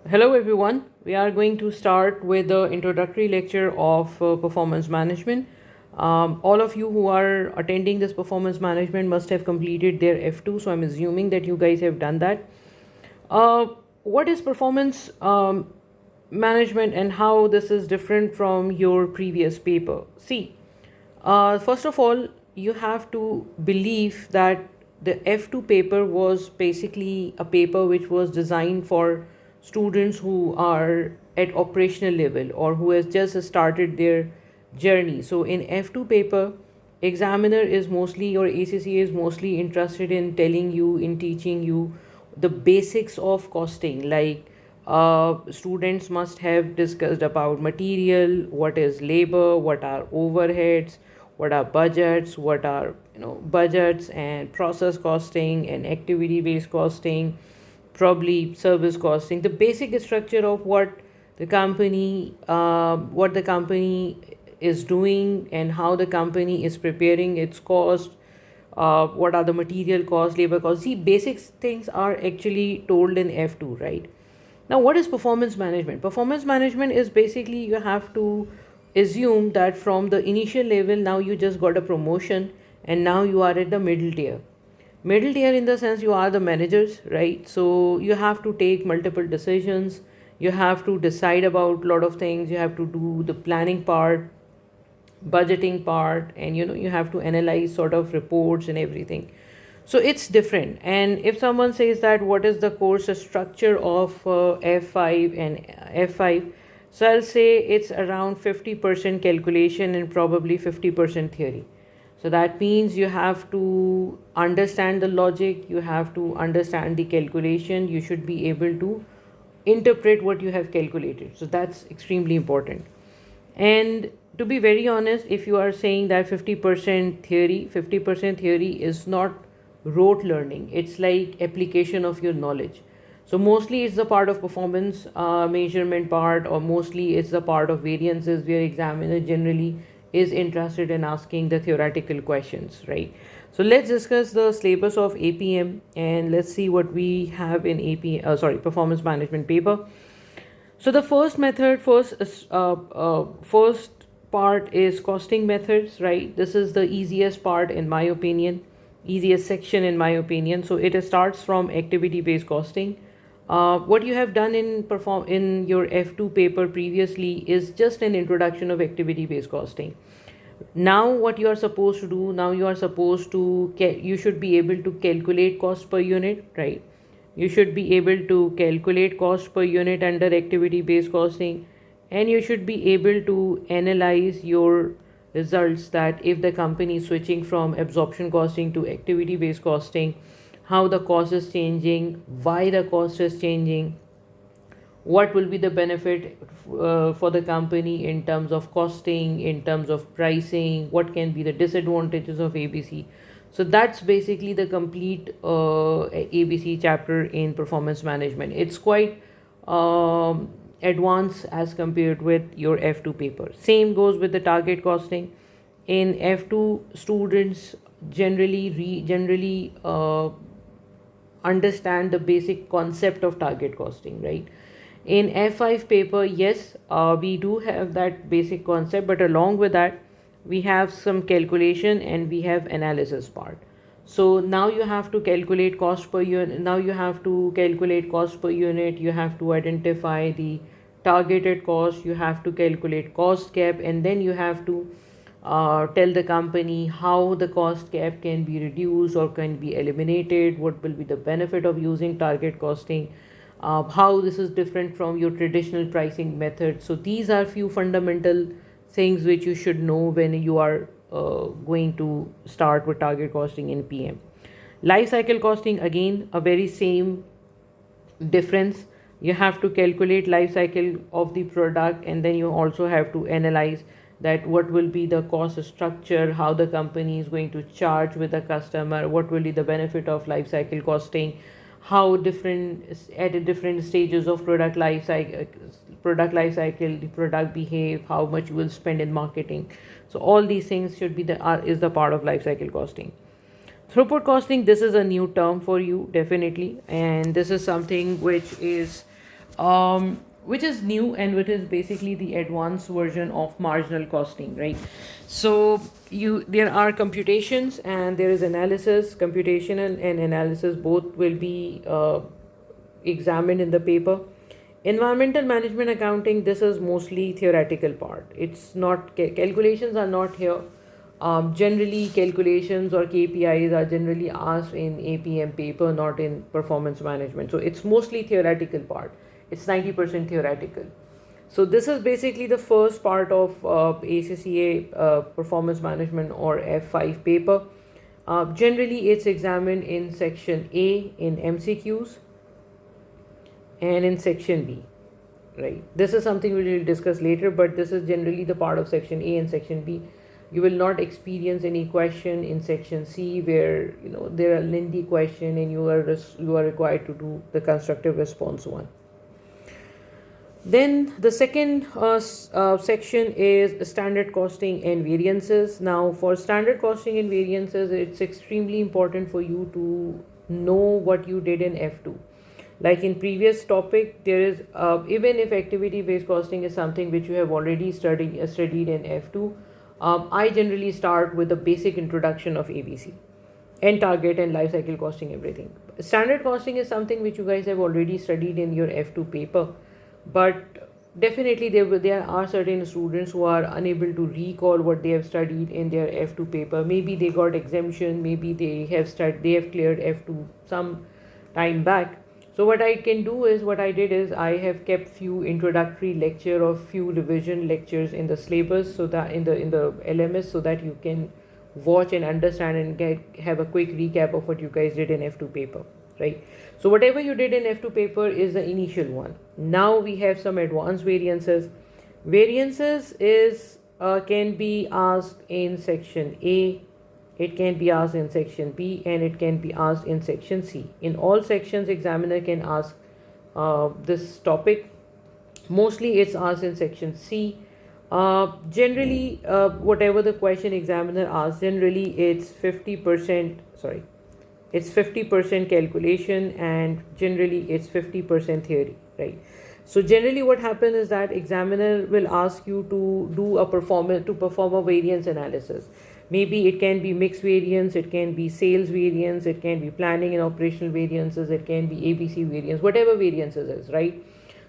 Hello everyone. We are going to start with the introductory lecture of performance management. All of you who are attending this performance management must have completed their F2, so I'm assuming that you guys have done that. Uh, what is performance management and how this is different from your previous paper? See, first of all, you have to believe that the F2 paper was basically a paper which was designed for students who are at operational level or who has just started their journey. So in F2 paper, examiner is mostly or ACCA is mostly interested in telling you, in teaching you the basics of costing, like students must have discussed about material, what is labor, what are overheads, what are budgets, what are budgets and process costing and activity based costing, probably service costing, the basic structure of what the company is doing and how the company is preparing its cost, what are the material costs, labor costs. See, basic things are actually told in F2, right? Now, what is performance management? Performance management is basically you have to assume that from the initial level, now you just got a promotion and now you are at the middle tier. Middle tier, in the sense, you are the managers, right? So you have to take multiple decisions. You have to decide about a lot of things. You have to do the planning part, budgeting part, and you have to analyze sort of reports and everything. So it's different. And if someone says that what is the course structure of F5 and F5, so I'll say it's around 50% calculation and probably 50% theory. So that means you have to understand the logic, you have to understand the calculation, you should be able to interpret what you have calculated. So that's extremely important. And to be very honest, if you are saying that 50% theory is not rote learning, it's like application of your knowledge. So mostly it's the part of performance measurement part, or mostly it's the part of variances where examiner generally is interested in asking the theoretical questions, right? So let's discuss the syllabus of APM and let's see what we have in performance management paper. So the first part is costing methods, right? This is the easiest part in my opinion, easiest section in my opinion. So it starts from activity based costing. What you have done in your F2 paper previously is just an introduction of activity based costing. Now what you are supposed to do, now you are supposed to you should be able to calculate cost per unit, right? You should be able to calculate cost per unit under activity based costing, and you should be able to analyze your results, that if the company is switching from absorption costing to activity based costing, how the cost is changing, why the cost is changing, what will be the benefit for the company in terms of costing, in terms of pricing, what can be the disadvantages of ABC. So that's basically the complete ABC chapter in performance management. It's quite advanced as compared with your F2 paper. Same goes with the target costing. In F2, students generally understand the basic concept of target costing, right? In F5 paper, yes, we do have that basic concept, but along with that, we have some calculation and we have analysis part. So now you have to calculate cost per unit. Now you have to calculate cost per unit. You have to identify the targeted cost. You have to calculate cost cap, and then you have to tell the company how the cost cap can be reduced or can be eliminated, what will be the benefit of using target costing, how this is different from your traditional pricing method. So these are few fundamental things which you should know when you are going to start with target costing in PM. Life cycle costing, again a very same difference. You have to calculate life cycle of the product, and then you also have to analyze that what will be the cost structure, how the company is going to charge with the customer, what will be the benefit of life cycle costing, how different at different stages of product life cycle the product behave, how much you will spend in marketing. So all these things should be is the part of life cycle costing. Throughput costing, this is a new term for you definitely, and this is something which is which is new and which is basically the advanced version of marginal costing, right? So there are computations and there is analysis. Computational and analysis both will be examined in the paper. Environmental management accounting, this is mostly theoretical part. It's not calculations are not here. Generally, calculations or KPIs are generally asked in APM paper, not in performance management. So it's mostly theoretical part. It's 90% theoretical. So this is basically the first part of ACCA performance management or F5 paper. Generally, it's examined in section A in MCQs and in section B, right? This is something we will discuss later, but this is generally the part of section A and section B. You will not experience any question in section C where there are lengthy question and you are required to do the constructive response one. Then the second section is standard costing and variances. Now for standard costing and variances, it's extremely important for you to know what you did in F2. Like in previous topic, there is even if activity based costing is something which you have already studied in F2, I generally start with the basic introduction of ABC and target and life cycle costing, everything. Standard costing is something which you guys have already studied in your F2 paper, but definitely there are certain students who are unable to recall what they have studied in their F2 paper. Maybe they got exemption, maybe they have cleared F2 some time back. So what I did is I have kept few introductory lecture or few revision lectures in the syllabus, so that in the LMS, so that you can watch and understand and have a quick recap of what you guys did in F2 paper, right? So whatever you did in F2 paper is the initial one. Now we have some advanced variances. Variances is can be asked in section A, it can be asked in section B, and it can be asked in section C. In all sections, examiner can ask this topic. Mostly it's asked in section C. Generally, whatever the question examiner asks, generally it's 50%, it's 50% calculation and generally it's 50% theory, right? So generally what happens is that examiner will ask you to perform a variance analysis. Maybe it can be mixed variance, it can be sales variance, it can be planning and operational variances, it can be ABC variance, whatever variances is, right?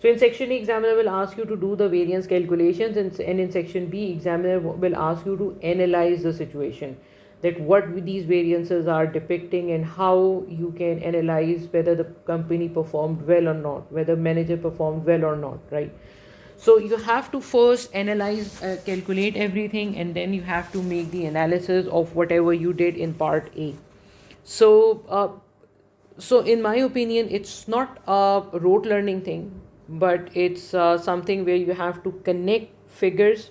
So in section A, examiner will ask you to do the variance calculations, and in section B, examiner will ask you to analyze the situation, that what these variances are depicting and how you can analyze whether the company performed well or not, whether manager performed well or not, right? So you have to first analyze, calculate everything, and then you have to make the analysis of whatever you did in part A. So in my opinion, it's not a rote learning thing, but it's something where you have to connect figures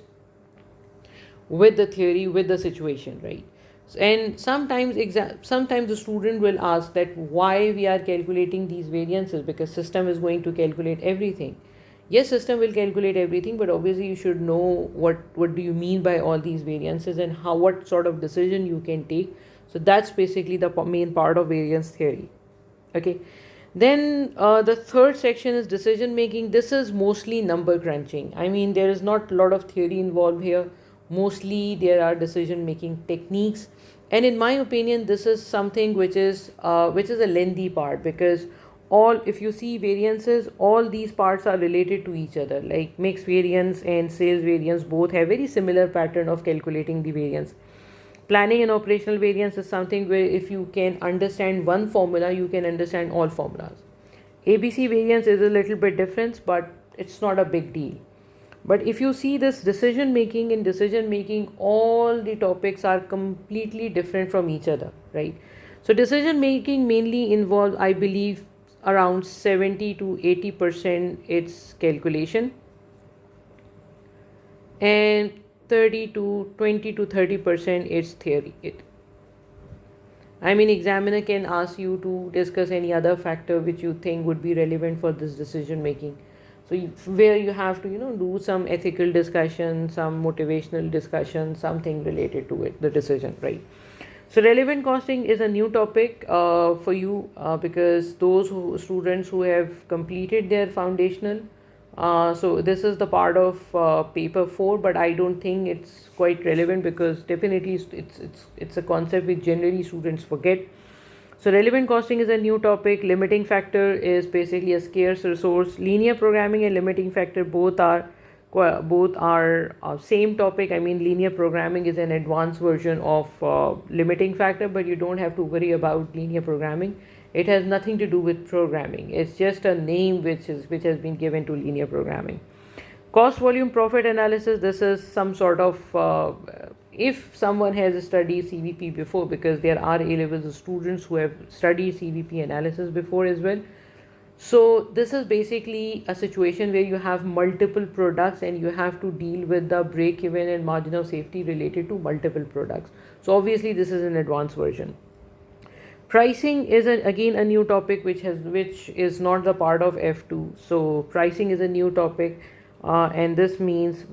with the theory, with the situation, right? And sometimes the student will ask that why we are calculating these variances, because system is going to calculate everything. Yes, system will calculate everything, but obviously you should know what do you mean by all these variances and what sort of decision you can take. So that's basically the main part of variance theory. Okay. Then the third section is decision making. This is mostly number crunching. I mean, there is not a lot of theory involved here. Mostly there are decision making techniques, and in my opinion, this is something which is a lengthy part, because if you see variances, all these parts are related to each other. Like mixed variance and sales variance both have very similar pattern of calculating the variance. Planning and operational variance is something where if you can understand one formula, you can understand all formulas. ABC variance is a little bit different, but it's not a big deal. But if you see this decision making, all the topics are completely different from each other, right? So decision making mainly involves, I believe, around 70 to 80% it's calculation, and 20 to 30% it's theory. I mean, examiner can ask you to discuss any other factor which you think would be relevant for this decision making. So where you have to do some ethical discussion, some motivational discussion, something related to it, the decision, right? So relevant costing is a new topic for you because those students who have completed their foundational. So this is the part of paper 4, but I don't think it's quite relevant because definitely it's a concept which generally students forget. So relevant costing is a new topic. Limiting factor is basically a scarce resource. Linear programming and limiting factor both are same topic. I mean, linear programming is an advanced version of limiting factor, but you don't have to worry about linear programming. It has nothing to do with programming. It's just a name which has been given to linear programming. Cost volume profit analysis. This is some sort of if someone has studied CVP before, because there are A levels students who have studied CVP analysis before as well. So this is basically a situation where you have multiple products and you have to deal with the break even and margin of safety related to multiple products. So obviously this is an advanced version. Pricing is again a new topic which is not the part of F2. So pricing is a new topic, and this means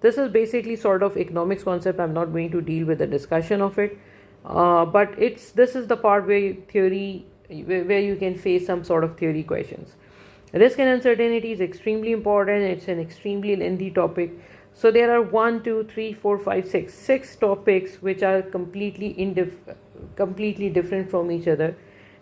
this is basically sort of economics concept. I'm not going to deal with the discussion of it, but this is the part where you can face some sort of theory questions. Risk and uncertainty is extremely important. It's an extremely lengthy topic. So there are 1, 2, 3, 4, 5, 6 topics which are completely different from each other.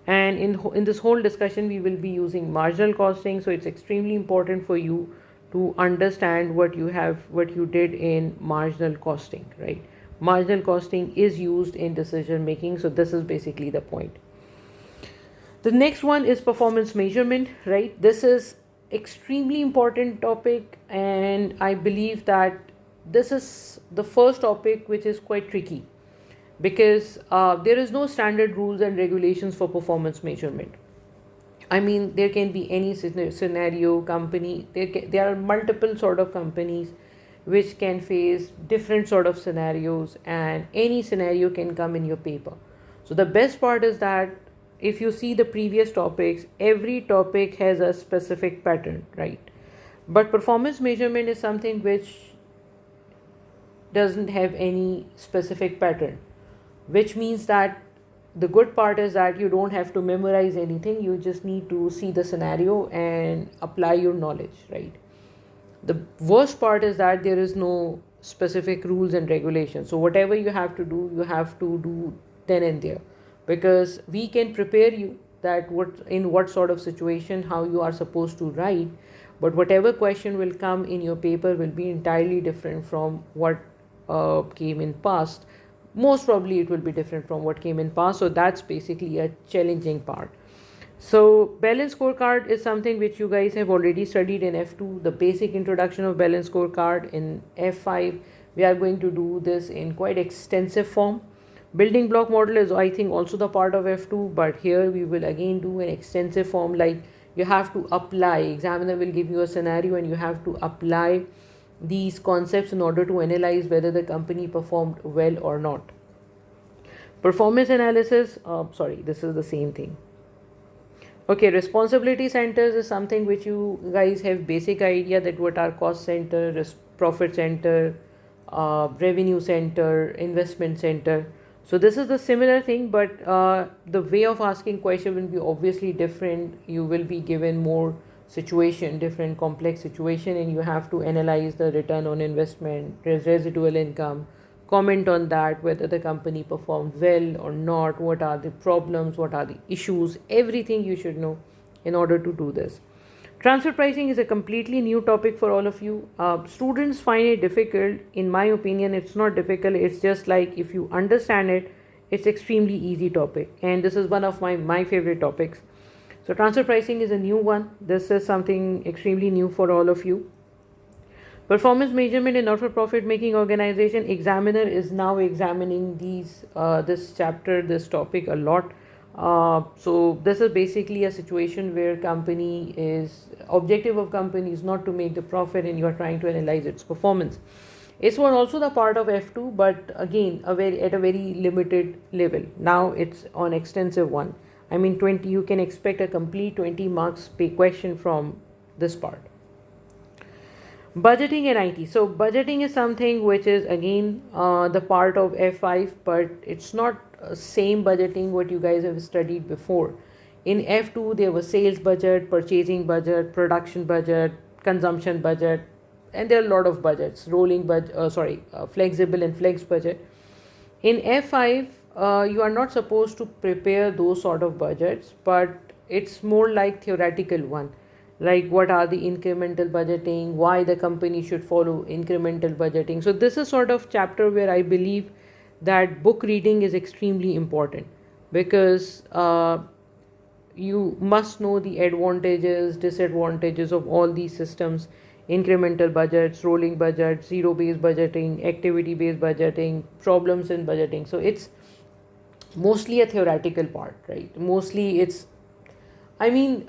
And in this whole discussion, we will be using marginal costing. So it's extremely important for you to understand what you did in marginal costing, right? Marginal costing is used in decision making. So this is basically the point. The next one is performance measurement, right? This is extremely important topic, and I believe that this is the first topic which is quite tricky because there is no standard rules and regulations for performance measurement. I mean, there can be any scenario company. There are multiple sort of companies which can face different sort of scenarios, and any scenario can come in your paper. So the best part is that if you see the previous topics, every topic has a specific pattern, right? But performance measurement is something which doesn't have any specific pattern, which means that the good part is that you don't have to memorize anything. You just need to see the scenario and apply your knowledge, right? The worst part is that there is no specific rules and regulations. So whatever you have to do then and there, because we can prepare you that what sort of situation how you are supposed to write, but whatever question will come in your paper will be entirely different from what came in past. Most probably it will be different from what came in past. So that's basically a challenging part. So balance scorecard is something which you guys have already studied in F2, the basic introduction of balance scorecard. In F5 we are going to do this in quite extensive form. Building block model is, I think, also the part of F2, but here we will again do an extensive form. Like you have to apply, examiner will give you a scenario and you have to apply these concepts in order to analyze whether the company performed well or not. Performance analysis, this is the same thing. Okay, responsibility centers is something which you guys have basic idea that what are cost center, profit center, revenue center, investment center. So this is the similar thing, but the way of asking question will be obviously different. You will be given more different complex situation, and you have to analyze the return on investment, residual income, comment on that, whether the company performed well or not, what are the problems, what are the issues, everything you should know in order to do this. Transfer pricing is a completely new topic for all of you. Students find it difficult. In my opinion, it's not difficult. It's just like if you understand it, it's extremely easy topic. And this is one of my favorite topics. So transfer pricing is a new one. This is something extremely new for all of you. Performance measurement in not-for-profit making organization. Examiner is now examining this topic a lot. So this is basically a situation where objective of company is not to make the profit and you are trying to analyze its performance. It was also the part of F2, but again at a very limited level. Now it's on extensive one. I mean 20, you can expect a complete 20 marks question from this part. Budgeting and IT. So budgeting is something which is again the part of F5, but it's not same budgeting what you guys have studied before. In F2 there was sales budget, purchasing budget, production budget, consumption budget, and there are a lot of budgets. Rolling budget, flexible and flex budget. In F5, you are not supposed to prepare those sort of budgets, but it's more like theoretical one. Like what are the incremental budgeting, why the company should follow incremental budgeting. So this is sort of chapter where I believe that book reading is extremely important, because you must know the advantages, disadvantages of all these systems: incremental budgets, rolling budgets, zero based budgeting, activity based budgeting, problems in budgeting. So it's mostly a theoretical part, right? Mostly it's, I mean,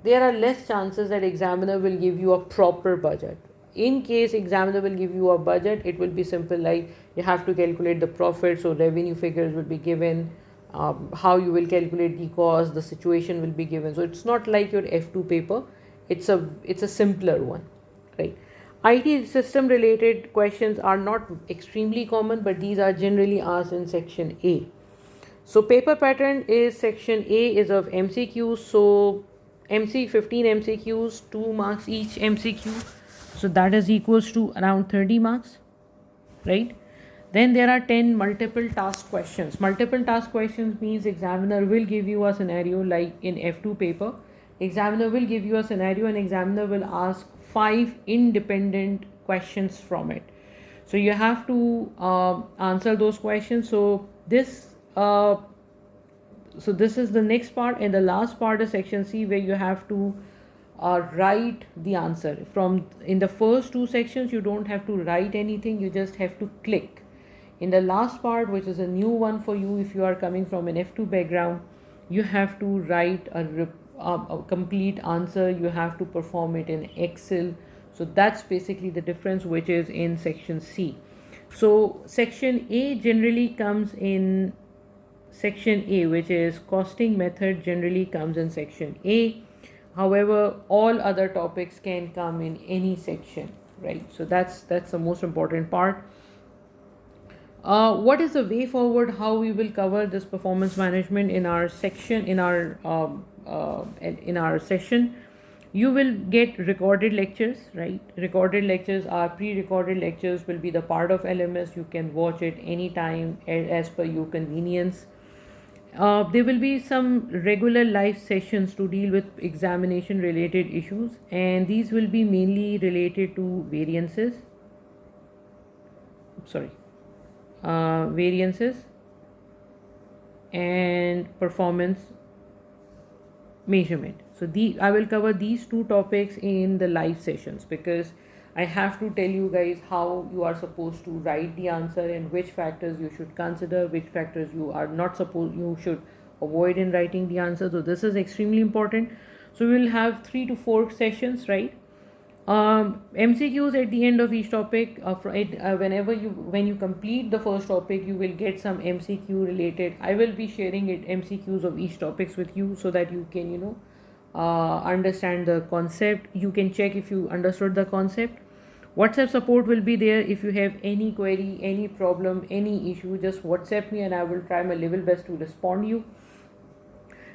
there are less chances that examiner will give you a proper budget. In case examiner will give you a budget, it will be simple, like you have to calculate the profit, so revenue figures will be given, how you will calculate the cost, the situation will be given. So it's not like your F2 paper. It's a simpler one, right? IT system related questions are not extremely common, but these are generally asked in section A. So paper pattern is section A is of MCQs. So 15 MCQs, 2 marks each MCQ. So that is equals to around 30 marks, right? Then there are 10 multiple task questions. Multiple task questions means examiner will give you a scenario like in F2 paper. Examiner will give you a scenario and examiner will ask 5 independent questions from it. So you have to answer those questions. So this is the next part, and the last part is section C, where you have to write the answer. From in the first 2 sections you don't have to write anything, you just have to click. In the last part, which is a new one for you if you are coming from an F2 background, you have to write a complete answer. You have to perform it in Excel. So that's basically the difference which is in section C. So section A generally comes in section A, which is costing method, generally comes in section A. However, all other topics can come in any section, right? So that's the most important part. What is the way forward? How we will cover this performance management in our section, in our session? You will get recorded lectures, right? Recorded lectures are pre-recorded lectures, will be the part of LMS. You can watch it anytime as per your convenience. There will be some regular live sessions to deal with examination related issues, and these will be mainly related to variances. Variances and performance measurement. So I will cover these 2 topics in the live sessions, because I have to tell you guys how you are supposed to write the answer and which factors you should consider, which factors you should avoid in writing the answer. So this is extremely important. So we will have 3 to 4 sessions, right? MCQs at the end of each topic. When you complete the first topic, you will get some MCQ related. I will be sharing it MCQs of each topics with you, so that you can understand the concept. You can check if you understood the concept. WhatsApp support will be there. If you have any query, any problem, any issue, just WhatsApp me and I will try my level best to respond you.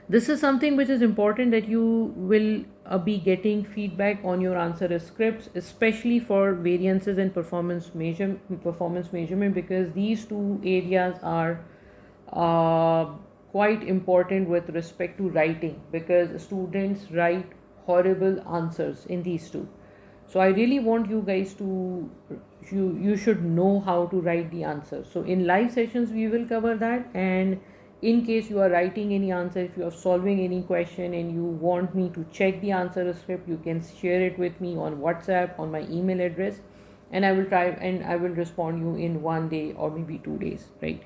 This is something which is important, that you will be getting feedback on your answer scripts, especially for variances and performance measurement, because these 2 areas are quite important with respect to writing, because students write horrible answers in these 2. So I really want you guys to you should know how to write the answer. So in live sessions we will cover that, and in case you are writing any answer, if you are solving any question and you want me to check the answer script, you can share it with me on WhatsApp, on my email address, and I will try and I will respond you in 1 day or maybe 2 days, right?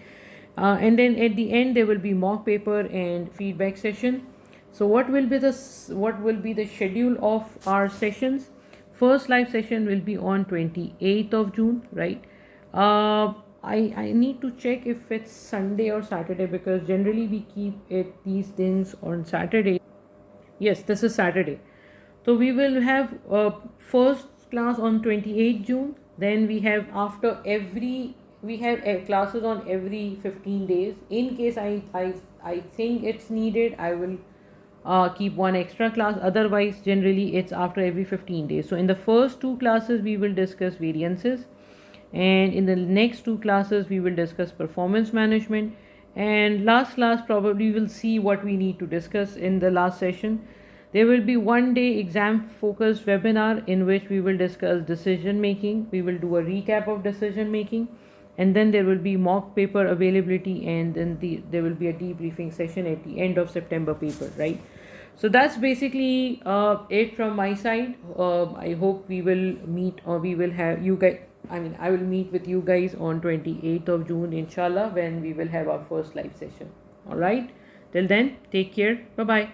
And then at the end there will be mock paper and feedback session. So what will be the schedule of our sessions? First live session will be on 28th of June, right? I need to check if it's Sunday or Saturday, because generally we keep these things on Saturday. Yes, this is Saturday. So we will have first class on 28th June. Then we have after every we have classes on every 15 days. In case I think it's needed, I will keep one extra class. Otherwise, generally it's after every 15 days. So in the first two classes we will discuss variances, and in the next two classes we will discuss performance management, and last class probably will see what we need to discuss in the last session. There will be one day exam focused webinar in which we will discuss decision making. We will do a recap of decision making, and then there will be mock paper availability, and then there will be a debriefing session at the end of September paper, right? So that's basically it from my side. I hope we will meet, or we will have you guys, I will meet with you guys on 28th of June, inshallah, when we will have our first live session. All right. Till then, take care. Bye bye.